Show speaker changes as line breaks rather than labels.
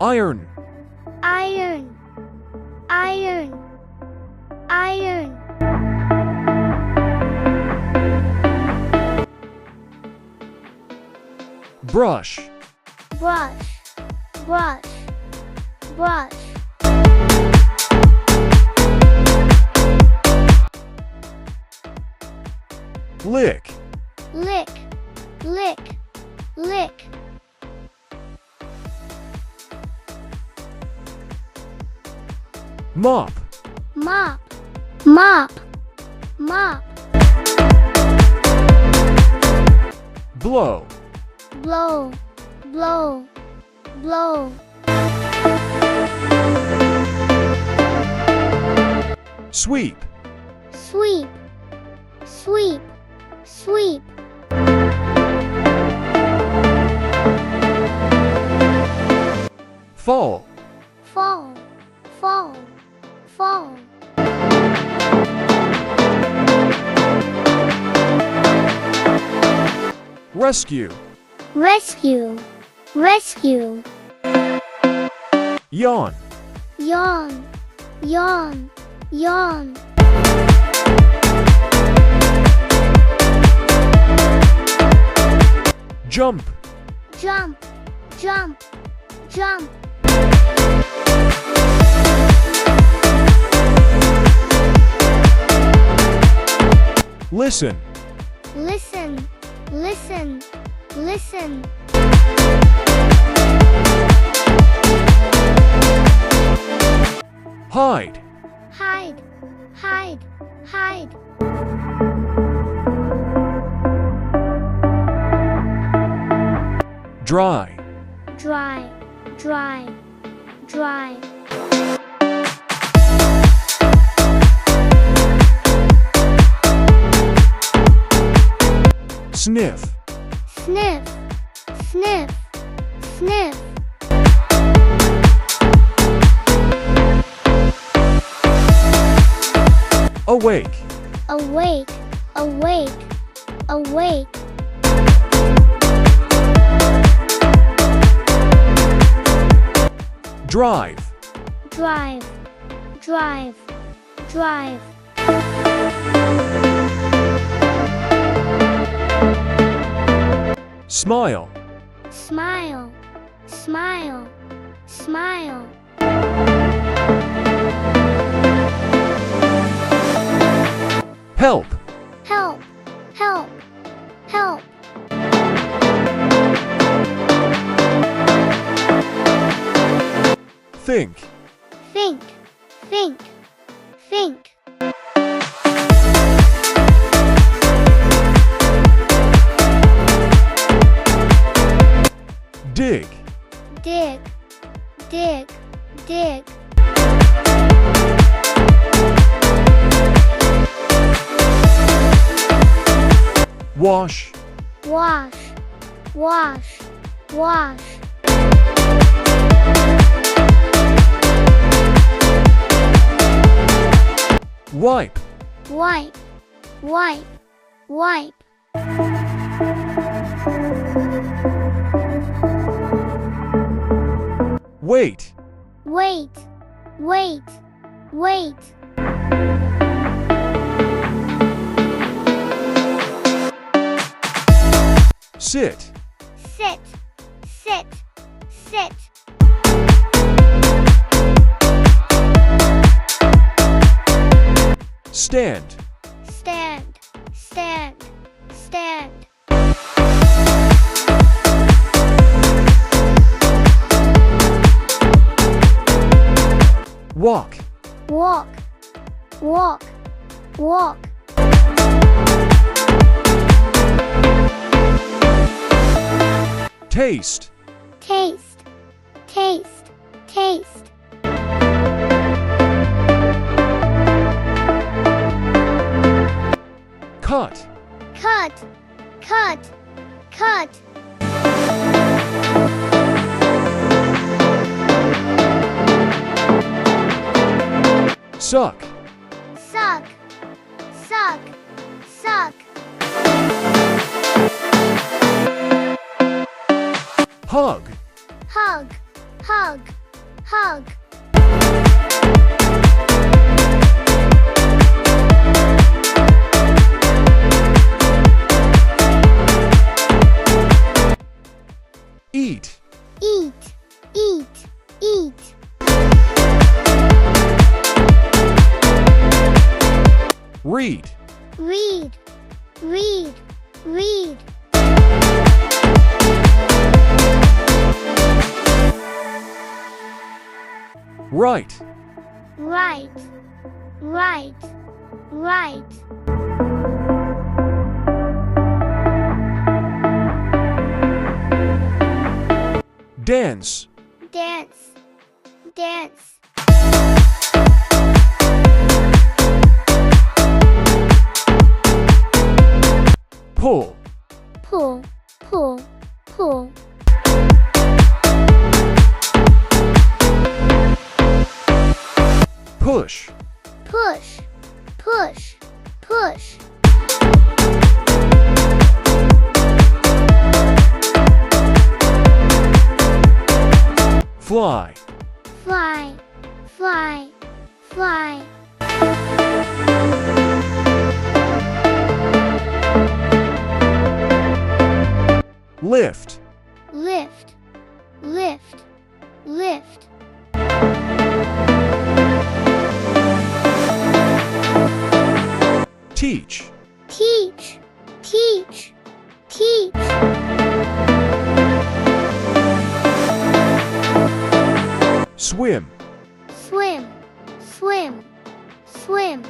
Iron.
Iron, iron, iron.
Brush.
Brush, brush, brush.
Lick.
Lick, lick, lick.
Mop.
Mop, mop, mop.
Blow.
Blow, blow, blow.
Sweep.
Sweep, sweep, sweep.
Fall.
Fall, fall, fall.
Rescue.
Rescue, rescue.
Yawn.
Yawn, yawn, yawn.
Jump.
Jump, jump, jump.
Listen.
Listen, listen, listen.
Hide.
Hide, hide, hide.
Dry.
Dry, dry, dry.
Sniff.
Sniff, sniff, sniff.
Awake.
Awake, awake, awake.
Drive.
Drive, drive, drive.
Smile.
Smile, smile, smile.
Help.
Help, help, help.
Think.
Think, think, think.
Dig.
Dig, dig, dig.
Wash.
Wash, wash, wash.
Wipe.
Wipe, wipe, wipe.
Wait.
Wait, wait, wait.
Sit.
Sit, sit, sit.
Stand.
Stand, stand, stand.
Walk.
Walk, walk, walk.
Taste.
Taste, taste, taste.
Cut.
Cut, cut, cut.
Suck.
Suck, suck, suck.
Hug.
Hug, hug, hug.
Eat.
Eat, eat, eat.
Read.
Read, read, read.
Write.
Write, write, write.
Dance.
Dance, dance.
Pull.
Pull, pull, pull.
Push.
Push, push, push.
Fly.
Fly, fly, fly.
Lift.
Lift, lift, lift.
Teach.
Teach, teach, teach.
Swim.
Swim, swim, swim.